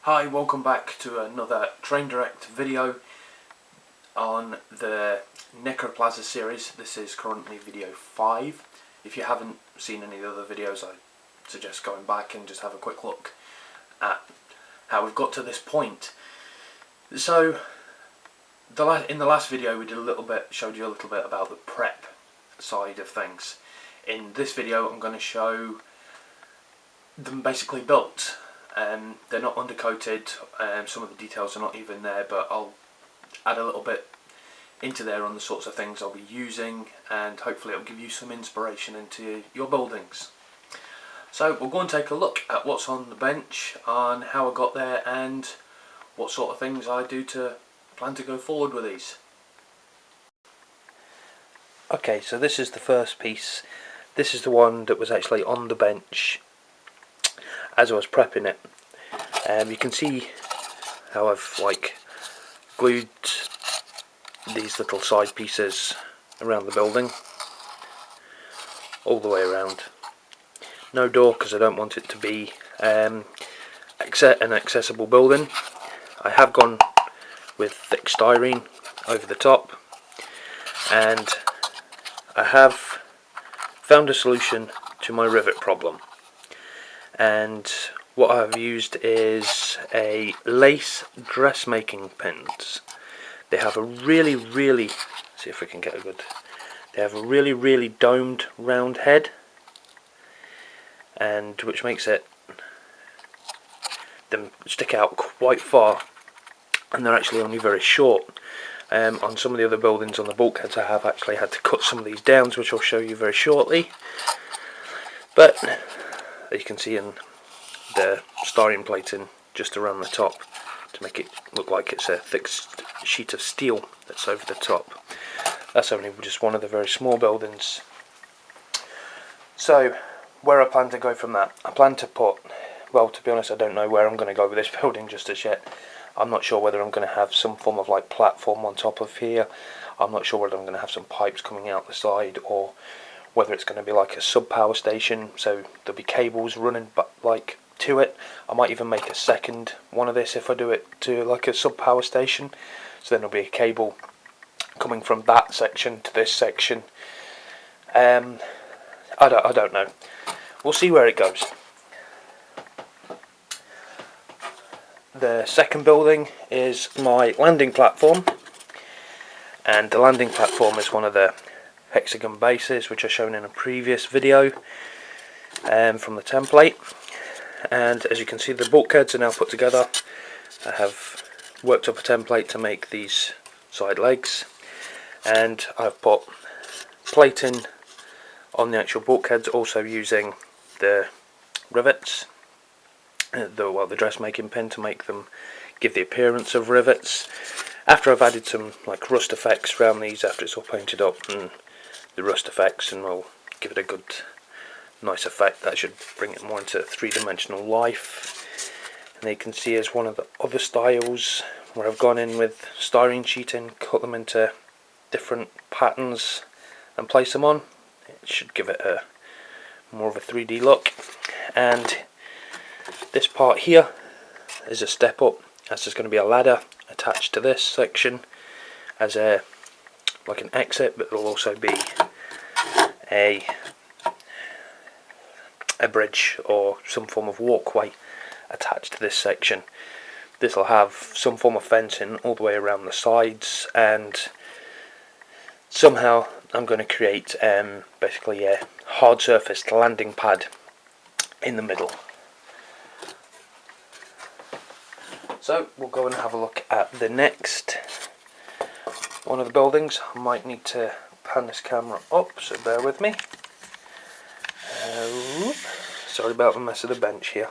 Hi, welcome back to another Train Direct video on the Necroplaza series. This is currently video 5. If you haven't seen any of the other videos, I suggest going back and just have a quick look at how we've got to this point. So, in the last video we showed you a little bit about the prep side of things. In this video I'm going to show them basically built. They're not undercoated, some of the details are not even there, but I'll add a little bit into there on the sorts of things I'll be using, and hopefully it'll give you some inspiration into your buildings. So we'll go and take a look at what's on the bench, on how I got there, and what sort of things I do to plan to go forward with these. Okay, so this is the first piece. This is the one that was actually on the bench as I was prepping it. You can see how I've glued these little side pieces around the building, all the way around. No door because I don't want it to be an accessible building. I have gone with thick styrene over the top, and I have found a solution to my rivet problem. And what I've used is a lace dressmaking pins. They have a really see if we can get a good. They have a really domed round head, and which makes them stick out quite far, and they're actually only very short. On some of the other buildings on the bulkheads I have actually had to cut some of these down, which I'll show you very shortly. But as you can see in the styrene plating just around the top to make it look like it's a thick sheet of steel that's over the top. That's only just one of the very small buildings. So where I plan to go from that, I plan to put, well, to be honest, I don't know where I'm going to go with this building just as yet. I'm not sure whether I'm going to have some form of platform on top of here. I'm not sure whether I'm going to have some pipes coming out the side, or whether it's going to be like a sub power station, so there'll be cables running to it. I might even make a second one of this if I do it to like a sub power station, so then there'll be a cable coming from that section to this section. I don't know. We'll see where it goes. The second building is my landing platform, and the landing platform is one of the hexagon bases which I've shown in a previous video from the template. And as you can see, the bulkheads are now put together. I have worked up a template to make these side legs, and I've put plating on the actual bulkheads, also using the rivets, the dressmaking pin, to make them give the appearance of rivets. After I've added some rust effects around these, after it's all painted up, and the rust effects, and will give it a good nice effect. That should bring it more into three-dimensional life. And you can see as one of the other styles where I've gone in with styrene sheeting, cut them into different patterns and place them on. It should give it a more of a 3D look. And this part here is a step up, as there's going to be a ladder attached to this section as an exit, but there'll also be a bridge or some form of walkway attached to this section. This will have some form of fencing all the way around the sides, and somehow I'm going to create basically a hard surfaced landing pad in the middle. So we'll go and have a look at the next one of the buildings. I might need to pan this camera up, so bear with me. Sorry about the mess of the bench here.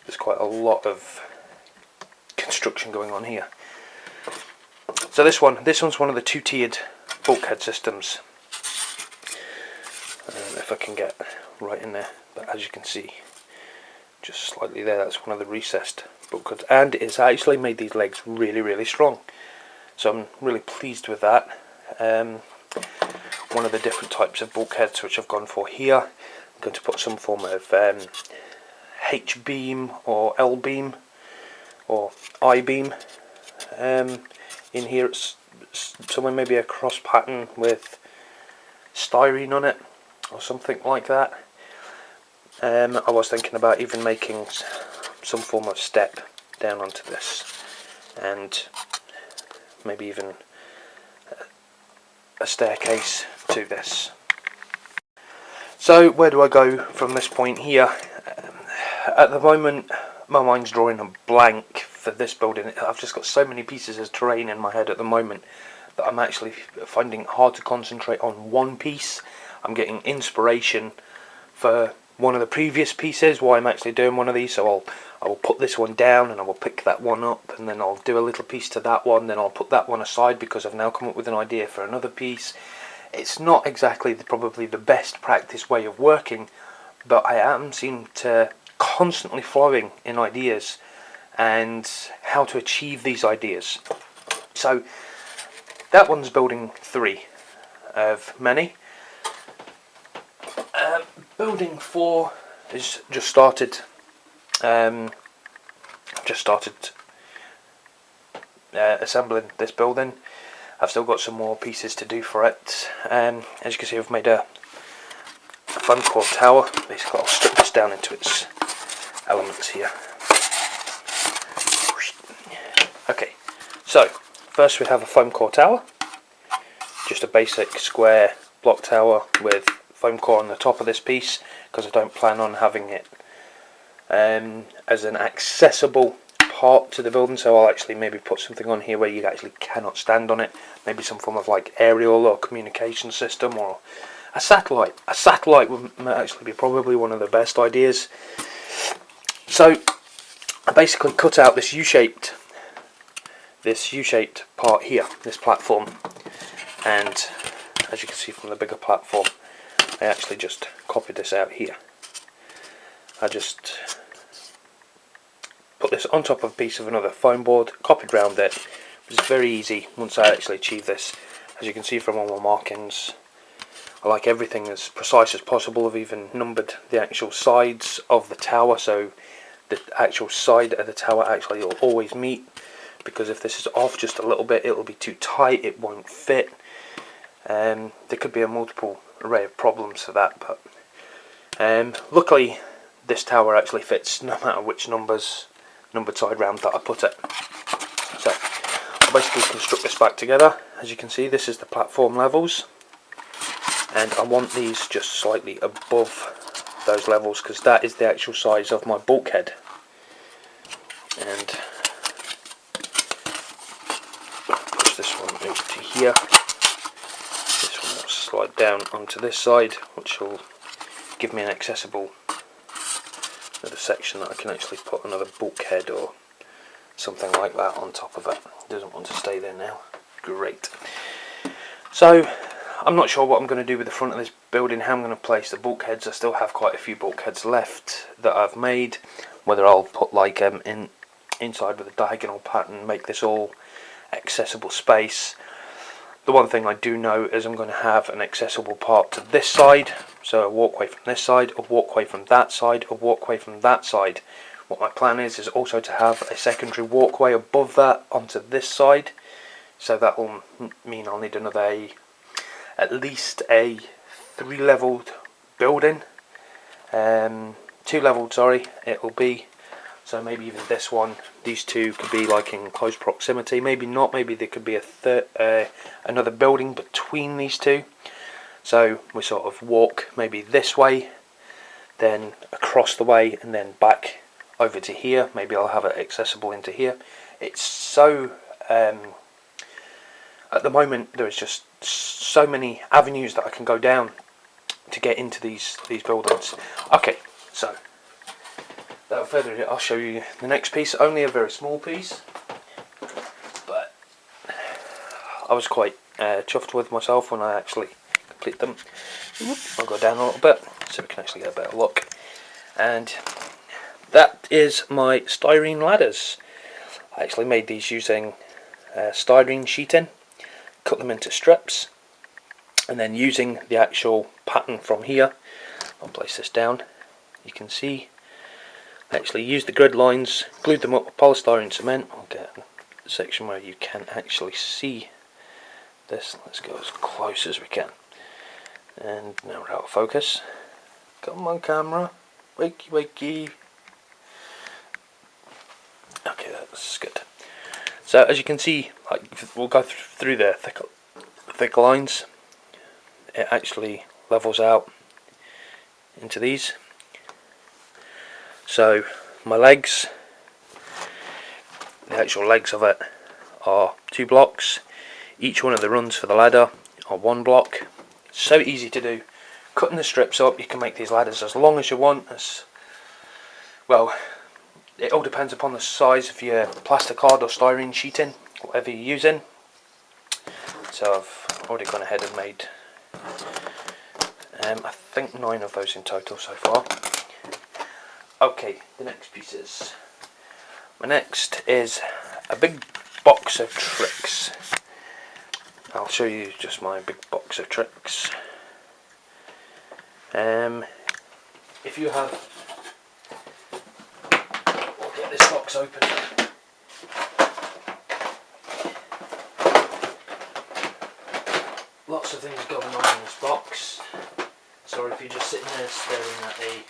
There's quite a lot of construction going on here. So this one's one of the two-tiered bulkhead systems. If I can get right in there, but as you can see, just slightly there, that's one of the recessed bulkheads, and it's actually made these legs really strong. So I'm really pleased with that. One of the different types of bulkheads which I've gone for here, I'm going to put some form of H-beam or L-beam or I-beam in here. It's somewhere, maybe a cross pattern with styrene on it or something like that. I was thinking about even making some form of step down onto this, and maybe even a staircase to this. So where do I go from this point here? At the moment my mind's drawing a blank for this building. I've just got so many pieces of terrain in my head at the moment that I'm actually finding it hard to concentrate on one piece. I'm getting inspiration for one of the previous pieces while I'm actually doing one of these, so I will put this one down and I will pick that one up, and then I'll do a little piece to that one, then I'll put that one aside because I've now come up with an idea for another piece. It's not exactly probably the best practice way of working, but I seem to constantly flowing in ideas and how to achieve these ideas. So that one's building 3 of many. Building 4 is just started. Assembling this building. I've still got some more pieces to do for it. As you can see, I've made a foam core tower. Basically, I'll strip this down into its elements here. Okay, so first we have a foam core tower. Just a basic square block tower with foam core on the top of this piece, because I don't plan on having it as an accessible part to the building, so I'll actually maybe put something on here where you actually cannot stand on it. Maybe some form of like aerial or communication system, or a satellite. A satellite would actually be probably one of the best ideas. So I basically cut out this U-shaped part here, this platform, and as you can see from the bigger platform, I actually just copied this out here. I just put this on top of a piece of another foam board, copied round it. It was very easy once I actually achieved this. As you can see from all my markings, I like everything as precise as possible. I've even numbered the actual sides of the tower, so the actual side of the tower actually will always meet, because if this is off just a little bit, it will be too tight, it won't fit. There could be a multiple array of problems for that, but luckily this tower actually fits no matter which numbered side round that I put it. So I'll basically construct this back together. As you can see, this is the platform levels, and I want these just slightly above those levels because that is the actual size of my bulkhead. And push this one over to here. This one will slide down onto this side, which will give me an accessible another section that I can actually put another bulkhead or something like that on top of it. It doesn't want to stay there now. Great. So I'm not sure what I'm going to do with the front of this building, how I'm going to place the bulkheads. I still have quite a few bulkheads left that I've made. Whether I'll put like inside with a diagonal pattern, make this all accessible space. The one thing I do know is I'm going to have an accessible part to this side, so a walkway from this side, a walkway from that side, a walkway from that side. What my plan is also to have a secondary walkway above that onto this side, so that will mean I'll need another at least a 3-leveled building, 2-leveled, sorry, it will be. So maybe even this one, these two could be like in close proximity. Maybe not. Maybe there could be another building between these two. So we sort of walk maybe this way, then across the way, and then back over to here. Maybe I'll have it accessible into here. It's so at the moment there is just so many avenues that I can go down to get into these buildings. Okay, so without further ado, I'll show you the next piece. Only a very small piece, but I was quite chuffed with myself when I actually complete them. I'll go down a little bit so we can actually get a better look. And that is my styrene ladders. I actually made these using styrene sheeting, cut them into strips, and then using the actual pattern from here, I'll place this down. You can see actually used the grid lines, glued them up with polystyrene cement. I'll get a section where you can actually see this. Let's go as close as we can. And now we're out of focus. Come on, camera. Wakey, wakey. Okay, that's good. So as you can see, like, we'll go through the thick lines. It actually levels out into these. So my legs, the actual legs of it are 2 blocks. Each one of the runs for the ladder are 1 block. So easy to do. Cutting the strips up, you can make these ladders as long as you want. As well, it all depends upon the size of your plasticard or styrene sheeting, whatever you're using. So I've already gone ahead and made I think 9 of those in total so far. Okay, the next pieces. My next is a big box of tricks. I'll show you just my big box of tricks. If you have, we'll get this box open. Lots of things going on in this box. Sorry if you're just sitting there staring at a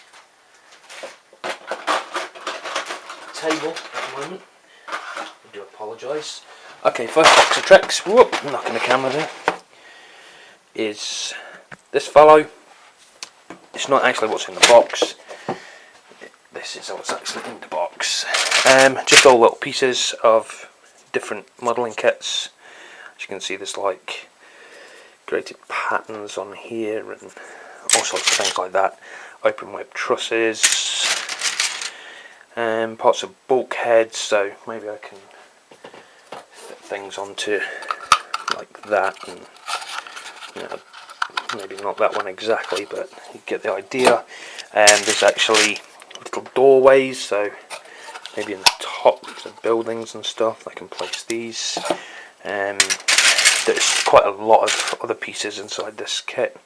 table at the moment. I do apologise. Okay, first box of tricks. Whoop, knocking the camera there. Is this fellow. It's not actually what's in the box. This is what's actually in the box. Just all little pieces of different modelling kits. As you can see, there's like created patterns on here and all sorts of things like that. Open web trusses, parts of bulkheads, so maybe I can fit things onto like that, and you know, maybe not that one exactly, but you get the idea. There's actually little doorways, so maybe in the tops of buildings and stuff I can place these. There's quite a lot of other pieces inside this kit.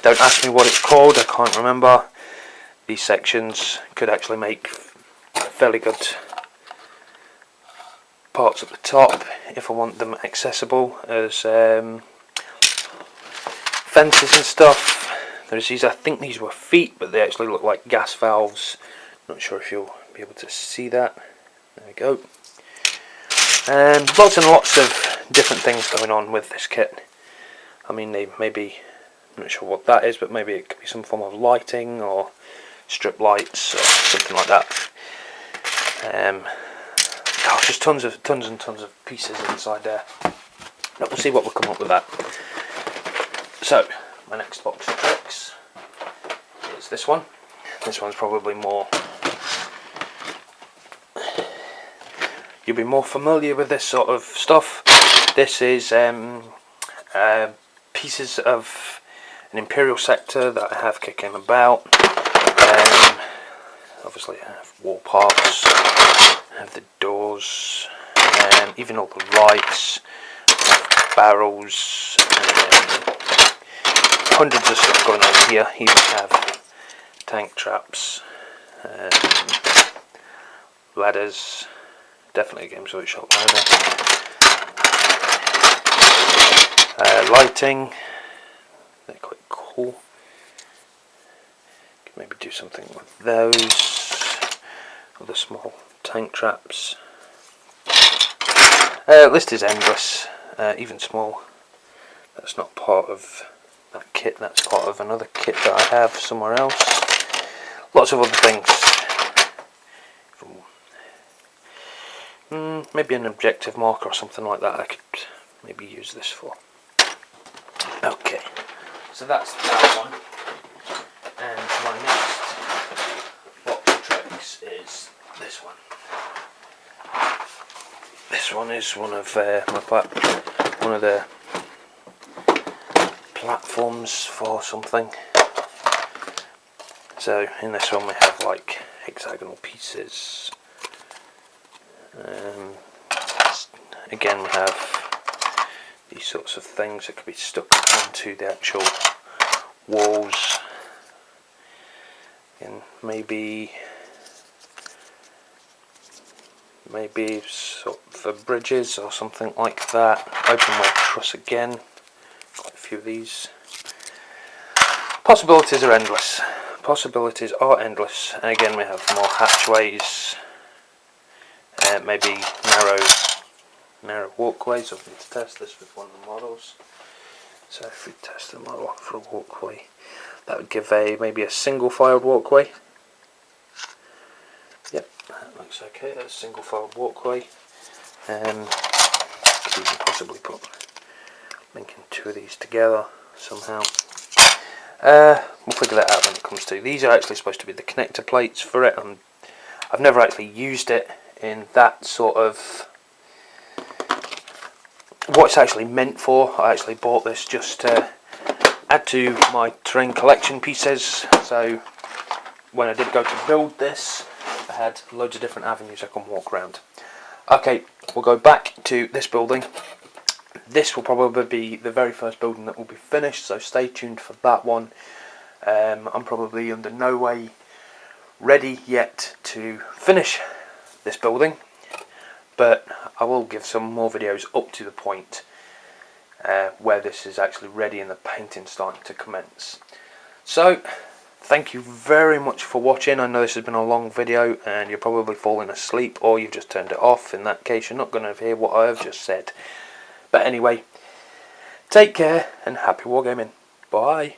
Don't ask me what it's called, I can't remember. These sections could actually make fairly good parts at the top if I want them accessible as fences and stuff. There's these, I think these were feet, but they actually look like gas valves. Not sure if you'll be able to see that. There we go. Lots and lots of different things going on with this kit. I mean, they maybe, I'm not sure what that is, but maybe it could be some form of lighting or strip lights or something like that. Gosh, there's tons and tons of pieces inside there. But we'll see what will come up with that. So, my next box of tricks is this one. This one's probably more, you'll be more familiar with this sort of stuff. This is pieces of an Imperial sector that I have kicking about. Obviously I have wall parts, I have the doors, even all the lights, barrels, hundreds of stuff going on here. Even have tank traps, ladders, definitely a Games Workshop ladder, lighting, they're quite cool. Could maybe do something with those, other small tank traps. List is endless, even small. That's not part of that kit, that's part of another kit that I have somewhere else. Lots of other things. Maybe an objective marker or something like that I could maybe use this for. Okay, so that's that one. And my next box of tricks is this one. This one is one of the platforms for something. So in this one we have like hexagonal pieces. Again, we have these sorts of things that could be stuck onto the actual walls. And maybe maybe sort of for bridges or something like that. Open-way truss again, quite a few of these. Possibilities are endless. Possibilities are endless. And again we have more hatchways, maybe narrow walkways. I'm going to test this with one of the models. So if we test the model for a walkway, that would give maybe a single filed walkway. Yep, that looks okay. That's a single filed walkway. Could even possibly linking two of these together somehow. We'll figure that out when it comes to. These are actually supposed to be the connector plates for it. I've never actually used it in that sort of what it's actually meant for. I actually bought this just to add to my terrain collection pieces. So when I did go to build this, I had loads of different avenues I can walk around. Okay, we'll go back to this building. This will probably be the very first building that will be finished, so stay tuned for that one. I'm probably under no way ready yet to finish this building, but I will give some more videos up to the point where this is actually ready and the painting starting to commence. So thank you very much for watching. I know this has been a long video and you're probably falling asleep or you've just turned it off. In that case you're not going to hear what I have just said. But anyway, take care and happy wargaming. Bye.